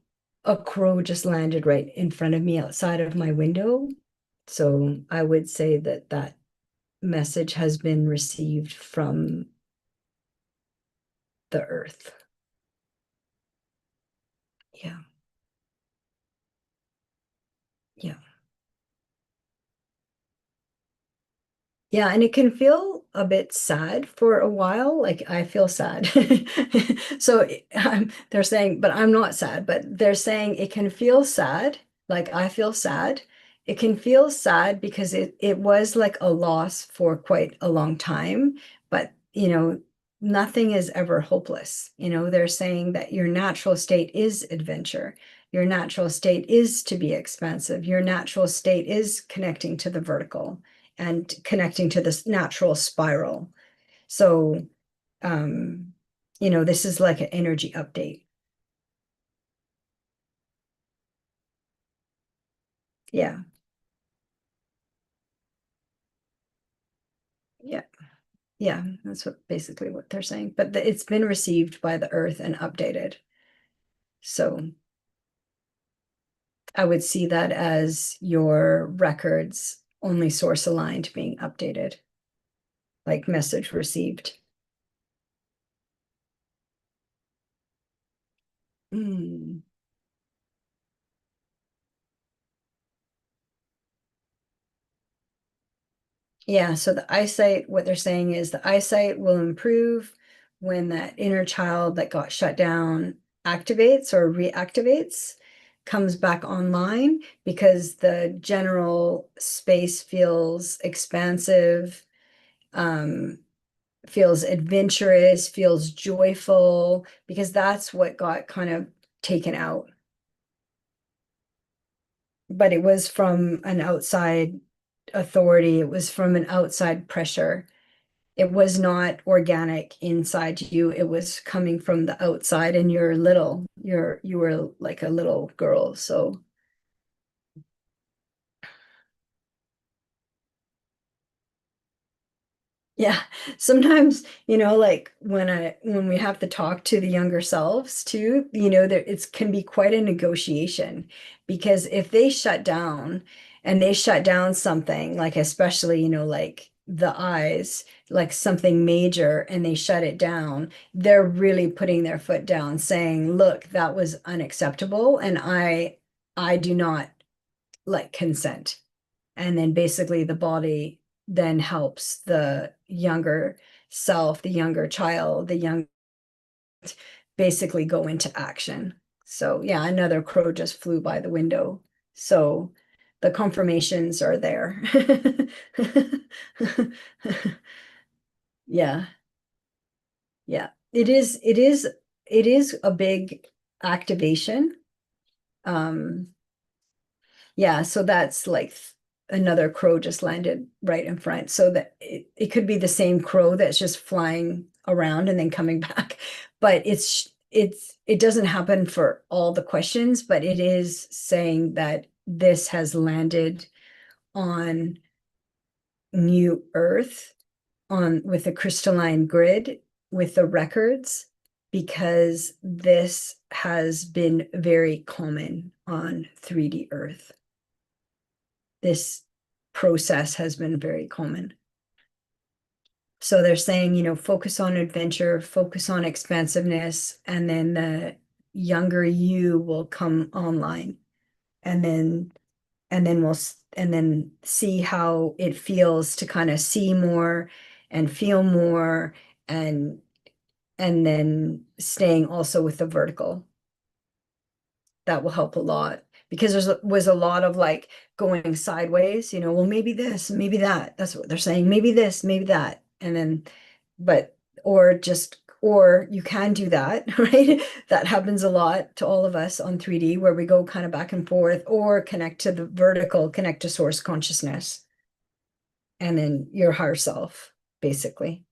a crow just landed right in front of me outside of my window. So I would say that that message has been received from the earth. Yeah. Yeah. Yeah, and it can feel a bit sad for a while. Like I feel sad. So they're saying, but I'm not sad, but they're saying it can feel sad. Like I feel sad. It can feel sad because it was like a loss for quite a long time, but nothing is ever hopeless. They're saying that your natural state is adventure. Your natural state is to be expansive. Your natural state is connecting to the vertical and connecting to this natural spiral. So um, this is like an energy update. Yeah, yeah, yeah. That's what basically what they're saying. But it's been received by the earth and updated. So I would see that as your records only source aligned being updated, like message received. Mm. Yeah, so the eyesight, what they're saying is the eyesight will improve when that inner child that got shut down activates or reactivates, comes back online because the general space feels expansive, um, feels adventurous, feels joyful, because that's what got kind of taken out. But it was from an outside authority, it was from an outside pressure. It was not organic inside you. It was coming from the outside, and you're little. You were like a little girl. So yeah, sometimes, like when we have to talk to the younger selves too, there it can be quite a negotiation, because if they shut down and they shut down something, like especially, like the eyes, like something major, and they shut it down, they're really putting their foot down, saying, look, that was unacceptable, and I do not like consent. And then basically the body then helps the younger self, the younger child, the young basically go into action. So yeah, another crow just flew by the window. So the confirmations are there. Yeah, yeah. It is a big activation. Um, Yeah, so that's like another crow just landed right in front. So that it could be the same crow that's just flying around and then coming back. But it doesn't happen for all the questions, but it is saying that this has landed on new Earth, on with a crystalline grid with the records, because this has been very common on 3D Earth. This process has been very common. So they're saying, focus on adventure, focus on expansiveness, and then the younger you will come online. And then and then see how it feels to kind of see more and feel more, and then staying also with the vertical. That will help a lot, because was a lot of like going sideways, well, maybe this, maybe that. That's what they're saying. Maybe this, maybe that. And then, but, or you can do that, right? That happens a lot to all of us on 3D, where we go kind of back and forth, or connect to the vertical, connect to source consciousness, and then your higher self, basically.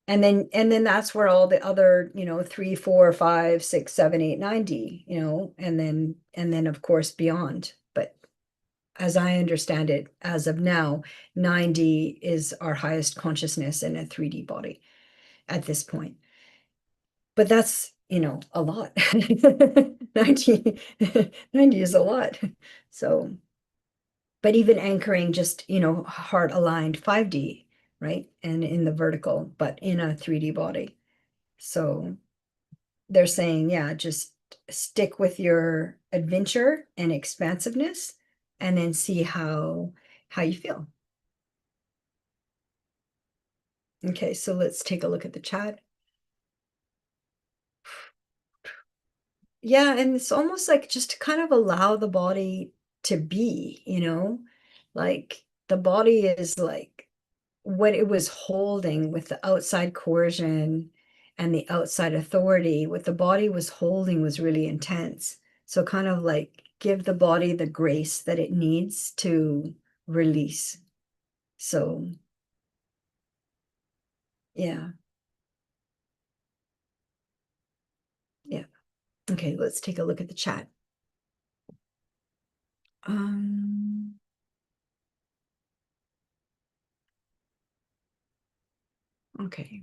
And then that's where all the other, 3, 4, 5, 6, 7, 8, 9D, and then of course beyond. But as I understand it, as of now, 9D is our highest consciousness in a 3D body at this point. But that's, a lot. 90, 90 is a lot. So, but even anchoring just, heart aligned 5D, right? And in the vertical, but in a 3D body. So they're saying, yeah, just stick with your adventure and expansiveness, and then see how you feel. Okay, so let's take a look at the chat. Yeah, and it's almost like just to kind of allow the body to be, like the body is like what it was holding with the outside coercion and the outside authority, what the body was holding was really intense. So kind of like give the body the grace that it needs to release. So Yeah. Yeah. Okay, let's take a look at the chat. Um, okay.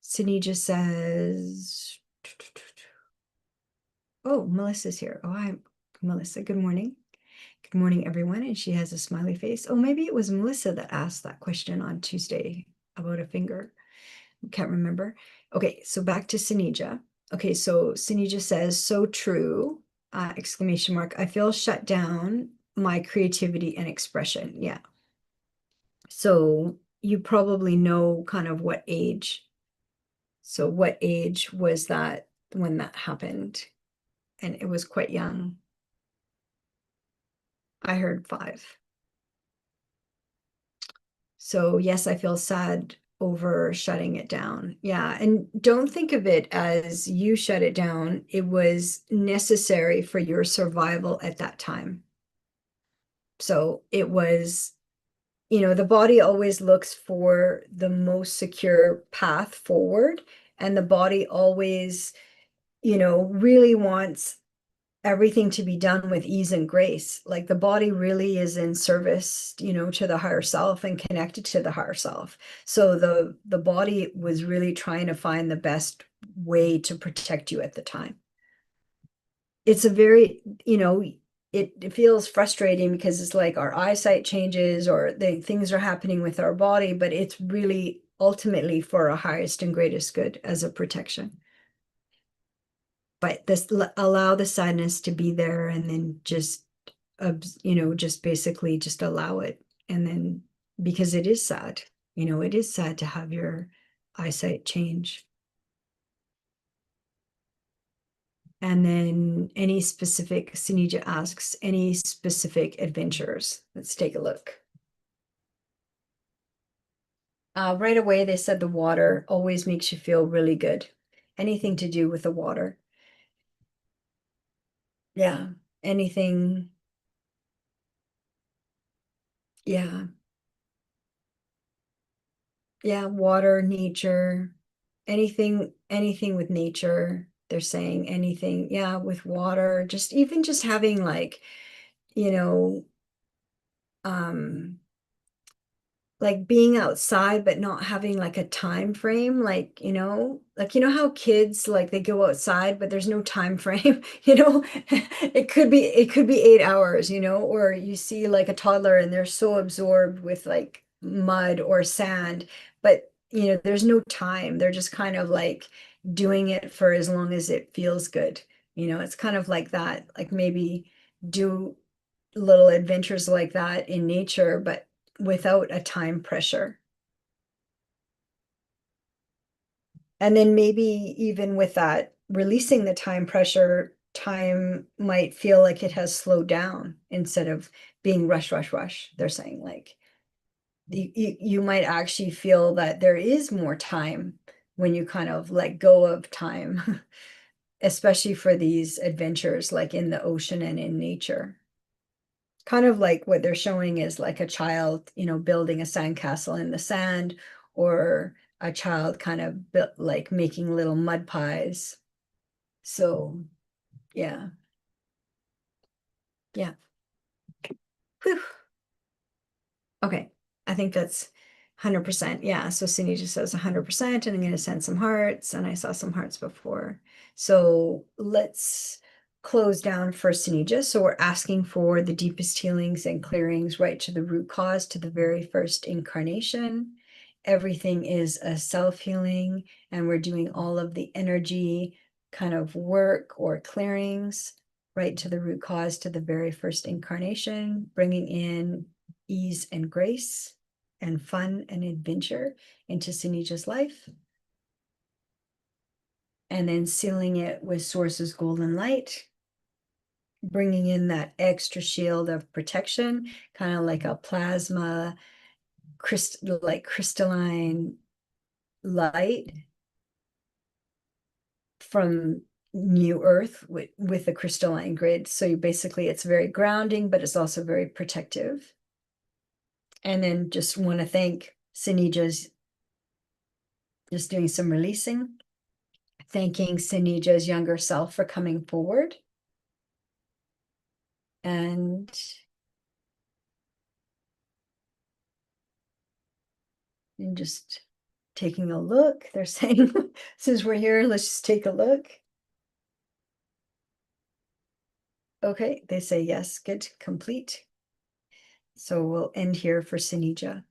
Senija says, oh, Melissa's here. Oh, hi, Melissa. Good morning. Good morning, everyone. And she has a smiley face. Oh, maybe it was Melissa that asked that question on Tuesday about a finger. Can't remember. Okay, so back to Senija. Okay, so Senija says, so true, exclamation mark. I feel shut down my creativity and expression. Yeah. So you probably know kind of what age. So what age was that when that happened? And it was quite young. I heard 5. So yes, I feel sad over shutting it down. Yeah, and don't think of it as you shut it down. It was necessary for your survival at that time. So it was, the body always looks for the most secure path forward, and the body always, really wants everything to be done with ease and grace. Like the body really is in service, to the higher self and connected to the higher self. So the body was really trying to find the best way to protect you at the time. It's a very, it feels frustrating because it's like our eyesight changes or the things are happening with our body, but it's really ultimately for our highest and greatest good as a protection. But this allow the sadness to be there and then just just basically just allow it. And then because it is sad, it is sad to have your eyesight change. And then any specific, Senija asks, any specific adventures? Let's take a look. Right away, they said the water always makes you feel really good. Anything to do with the water. Yeah, anything. Yeah, yeah, water, nature, anything with nature. They're saying anything, yeah, with water, just even just having like, you know, um, like being outside but not having like a time frame, like how kids like they go outside but there's no time frame. It could be 8 hours, or you see like a toddler and they're so absorbed with like mud or sand, but there's no time. They're just kind of like doing it for as long as it feels good. It's kind of like that, like maybe do little adventures like that in nature, but without a time pressure. And then maybe even with that, releasing the time pressure, time might feel like it has slowed down instead of being rush, rush, rush. They're saying like you might actually feel that there is more time when you kind of let go of time, especially for these adventures like in the ocean and in nature. Kind of like what they're showing is like a child, building a sandcastle in the sand, or a child kind of built like making little mud pies. So yeah, yeah. Whew. Okay, I think that's 100%. Yeah, so Cindy just says 100%, and I'm going to send some hearts, and I saw some hearts before. So let's close down for Senija. So we're asking for the deepest healings and clearings right to the root cause, to the very first incarnation. Everything is a self-healing, and we're doing all of the energy kind of work or clearings right to the root cause, to the very first incarnation, bringing in ease and grace and fun and adventure into Sunija's life. And then sealing it with Source's golden light, bringing in that extra shield of protection, kind of like a plasma, like crystalline light from New Earth with the crystalline grid. So basically it's very grounding, but it's also very protective. And then just want to thank Senija's just doing some releasing, thanking Senija's younger self for coming forward. And just taking a look. They're saying, since we're here, let's just take a look. Okay, they say yes, good, complete. So we'll end here for Senija.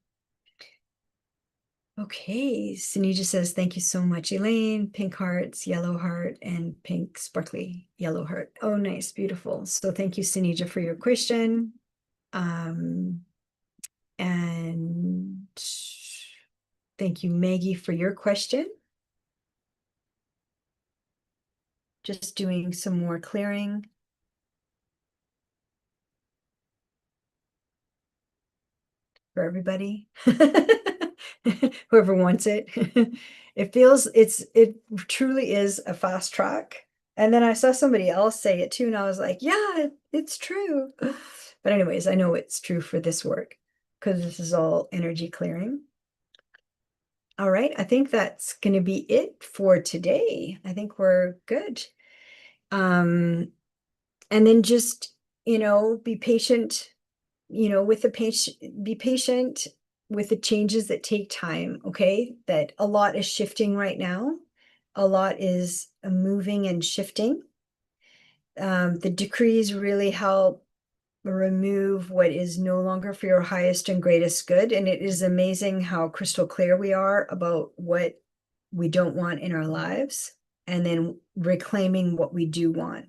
Okay, Senija says, thank you so much, Elaine. Pink hearts, yellow heart, and pink sparkly yellow heart. Oh, nice, beautiful. So thank you, Senija, for your question. And thank you, Maggie, for your question. Just doing some more clearing. For everybody, whoever wants it. It truly is a fast track. And then I saw somebody else say it too, and I was like, yeah, it's true. But anyways, I know it's true for this work because this is all energy clearing. All right, I think that's going to be it for today. I think we're good. And then just, be patient, with the patient, be patient with the changes that take time, okay? That a lot is shifting right now. A lot is moving and shifting. The decrees really help remove what is no longer for your highest and greatest good. And it is amazing how crystal clear we are about what we don't want in our lives, and then reclaiming what we do want.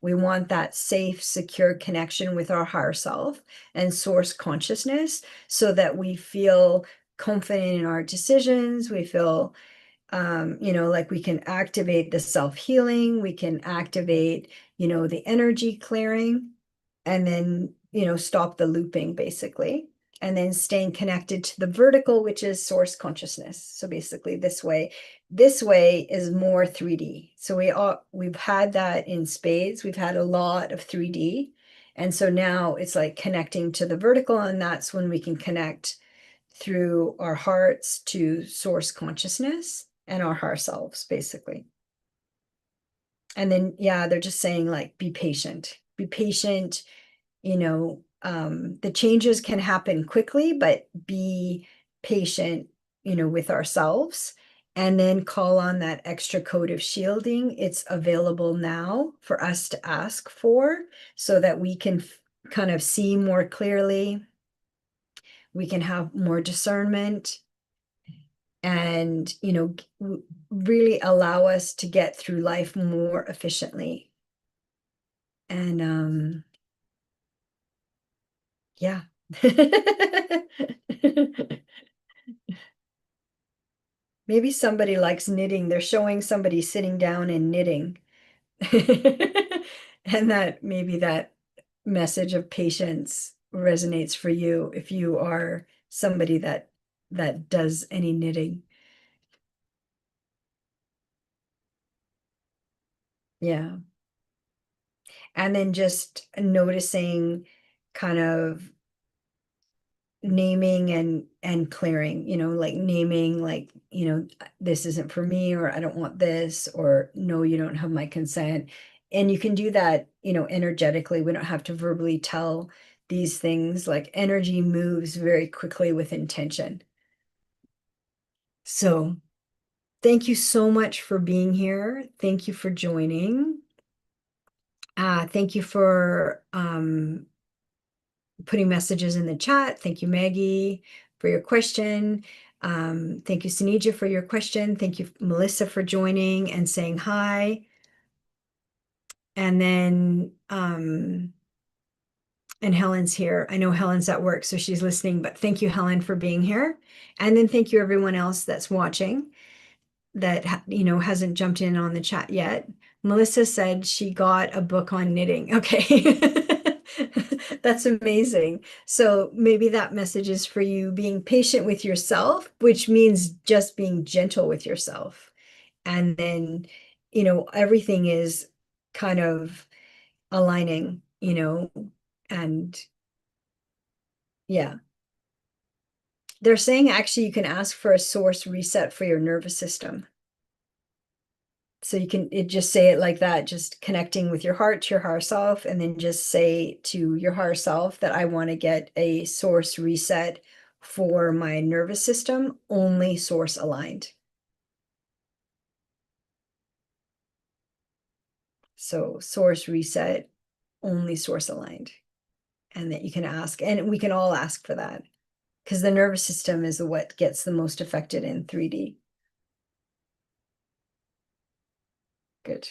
We want that safe, secure connection with our higher self and source consciousness so that we feel confident in our decisions. We feel, like we can activate the self-healing, we can activate, the energy clearing, and then, stop the looping basically. And then staying connected to the vertical, which is source consciousness. So basically this way is more 3D. So we've had that in spades. We've had a lot of 3D. And so now it's like connecting to the vertical, and that's when we can connect through our hearts to source consciousness and our higher selves, basically. And then, yeah, they're just saying like, be patient, the changes can happen quickly, but be patient, with ourselves, and then call on that extra code of shielding. It's available now for us to ask for so that we can kind of see more clearly. We can have more discernment and, really allow us to get through life more efficiently. And yeah. Maybe somebody likes knitting. They're showing somebody sitting down and knitting. And that maybe that message of patience resonates for you if you are somebody that does any knitting. Yeah. And then just noticing kind of naming and clearing, like naming, like, this isn't for me, or I don't want this, or no, you don't have my consent. And you can do that, energetically. We don't have to verbally tell these things. Like energy moves very quickly with intention. So thank you so much for being here. Thank you for joining. Thank you for putting messages in the chat. Thank you, Maggie, for your question. Thank you, Senija, for your question. Thank you, Melissa, for joining and saying hi. And then, and Helen's here. I know Helen's at work, so she's listening, but thank you, Helen, for being here. And then thank you, everyone else that's watching that, hasn't jumped in on the chat yet. Melissa said she got a book on knitting. Okay. That's amazing. So maybe that message is for you, being patient with yourself, which means just being gentle with yourself. And then, everything is kind of aligning, and yeah, They're saying actually you can ask for a source reset for your nervous system. So you can just say it like that, just connecting with your heart to your higher self, and then just say to your higher self that I want to get a source reset for my nervous system, only source aligned. So source reset, only source aligned. And that you can ask, and we can all ask for that because the nervous system is what gets the most affected in 3D. Good.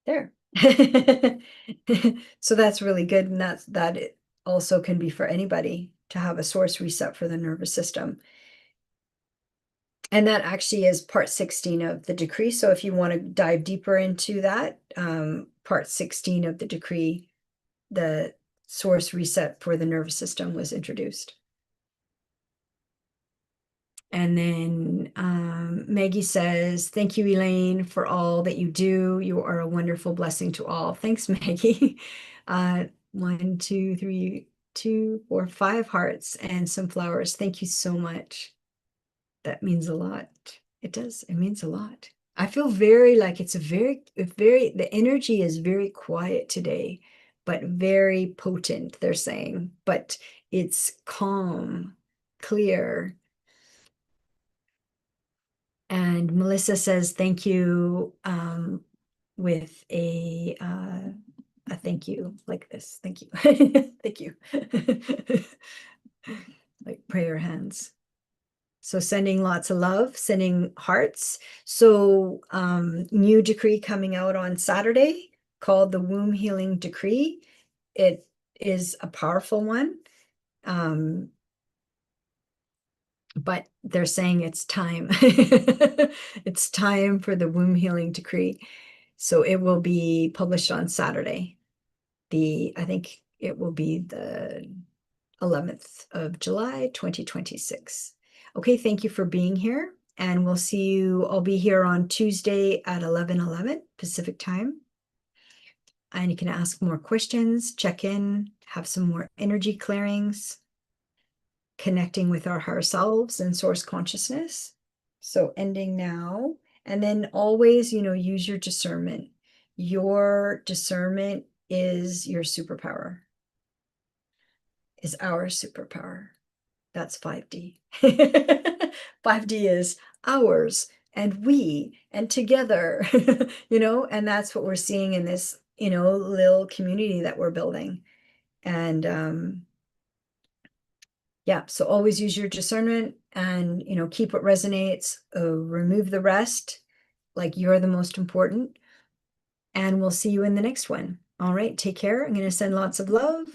There. So that's really good. And that it also can be for anybody to have a source reset for the nervous system. And that actually is part 16 of the decree. So if you want to dive deeper into that, part 16 of the decree, the source reset for the nervous system was introduced. And then Maggie says, thank you, Elaine, for all that you do. You are a wonderful blessing to all. Thanks, Maggie. 1, 2, 3, 2, 4, 5 hearts and some flowers. Thank you so much. That means a lot. It does. It means a lot. I feel very like it's the energy is very quiet today, but very potent, they're saying. But it's calm, clear. And Melissa says, thank you, with a thank you like this. Thank you. Thank you. Like prayer hands. So sending lots of love, sending hearts. So new decree coming out on Saturday called the Womb Healing Decree. It is a powerful one. But they're saying it's time. It's time for the womb healing decree. So it will be published on Saturday. I think it will be the 11th of July, 2026. Okay, thank you for being here. And we'll see you. I'll be here on Tuesday at 11:11 Pacific time. And you can ask more questions, check in, have some more energy clearings, connecting with our higher selves and source consciousness. So ending now, and then always, use your discernment. Your discernment is your superpower, is our superpower. That's 5D. 5D is ours and we and together, and that's what we're seeing in this, little community that we're building. And yeah, so always use your discernment and, keep what resonates, remove the rest, like you're the most important. And we'll see you in the next one. All right, take care. I'm going to send lots of love.